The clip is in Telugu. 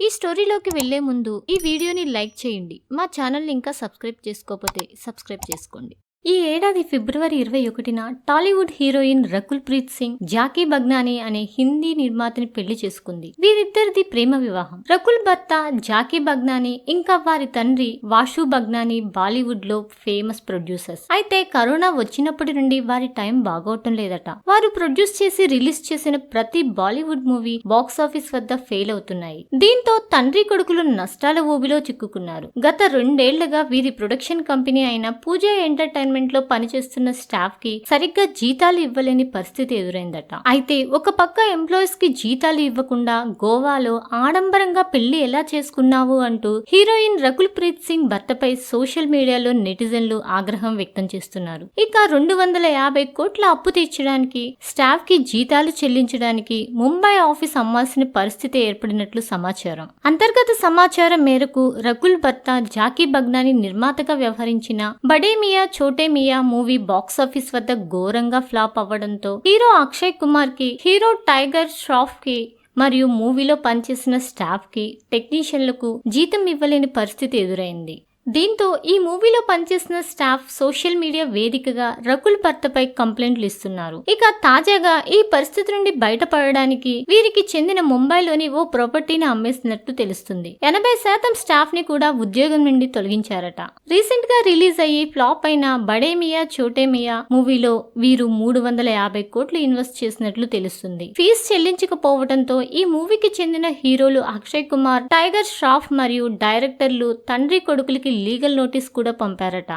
ఈ స్టోరీలోకి వెళ్లే ముందు ఈ వీడియోని లైక్ చేయండి. మా ఛానల్ని ఇంకా సబ్స్క్రైబ్ చేసుకోకపోతే సబ్స్క్రైబ్ చేసుకోండి. ఈ ఏడాది ఫిబ్రవరి 21న టాలీవుడ్ హీరోయిన్ రకుల్ ప్రీత్ సింగ్ జాకీ బగ్నానీ అనే హిందీ నిర్మాతని పెళ్లి చేసుకుంది. వీరిద్దరిది ప్రేమ వివాహం. రకుల్ భర్త జాకీ బగ్నానీ ఇంకా వారి తండ్రి వాషు బగ్నానీ బాలీవుడ్ లో ఫేమస్ ప్రొడ్యూసర్స్. అయితే కరోనా వచ్చినప్పటి నుండి వారి టైం బాగోవటం లేదట. వారు ప్రొడ్యూస్ చేసి రిలీజ్ చేసిన ప్రతి బాలీవుడ్ మూవీ బాక్సాఫీస్ వద్ద ఫెయిల్ అవుతున్నాయి. దీంతో తండ్రి కొడుకులు నష్టాల ఊబిలో చిక్కుకున్నారు. గత 2 ఏళ్లుగా వీరి ప్రొడక్షన్ కంపెనీ అయిన పూజా ఎంటర్టైన్మెంట్ లో పనిచేస్తున్న స్టాఫ్ కి సరిగ్గా జీతాలు ఇవ్వలేని పరిస్థితి ఎదురైందట. అయితే ఒక పక్క ఎంప్లాయీస్ కి జీతాలు ఇవ్వకుండా గోవాలో ఆడంబరంగా పెళ్లి ఎలా చేసుకున్నావు అంటూ హీరోయిన్ రకుల్ ప్రీత్ సింగ్ భర్తపై సోషల్ మీడియాలో నెటిజన్లు ఆగ్రహం వ్యక్తం చేస్తున్నారు. ఇక 250 కోట్ల అప్పు తీర్చడానికి, స్టాఫ్ కి జీతాలు చెల్లించడానికి ముంబై ఆఫీస్ అమ్మాల్సిన పరిస్థితి ఏర్పడినట్లు సమాచారం. అంతర్గత సమాచారం మేరకు రకుల్ భర్త జాకీ బగ్నానీ నిర్మాతగా వ్యవహరించిన బడే మియా చోటే మియా మూవీ బాక్సాఫీస్ వద్ద ఘోరంగా ఫ్లాప్ అవ్వడంతో హీరో అక్షయ్ కుమార్ కి, హీరో టైగర్ ష్రాఫ్ కి మరియు మూవీలో పనిచేసిన స్టాఫ్ కి, టెక్నీషియన్లకు జీతం ఇవ్వలేని పరిస్థితి ఎదురైంది. దీంతో ఈ మూవీలో పనిచేసిన స్టాఫ్ సోషల్ మీడియా వేదికగా రకుల్ భర్తపై కంప్లైంట్లు ఇస్తున్నారు. ఇక తాజాగా ఈ పరిస్థితి నుండి బయటపడడానికి వీరికి చెందిన ముంబైలోని ఓ ప్రాపర్టీని అమ్మేసినట్టు తెలుస్తుంది. 80% స్టాఫ్ ని కూడా ఉద్యోగం నుండి తొలగించారట. రీసెంట్ గా రిలీజ్ అయ్యి ఫ్లాప్ అయిన బడే మియా చోటే మియా మూవీలో వీరు 350 కోట్లు ఇన్వెస్ట్ చేసినట్లు తెలుస్తుంది. ఫీజు చెల్లించకపోవడంతో ఈ మూవీకి చెందిన హీరోలు అక్షయ్ కుమార్, టైగర్ ష్రాఫ్ మరియు డైరెక్టర్లు తండ్రి కొడుకులకి లీగల్ నోటీస్ కూడా పంపారట.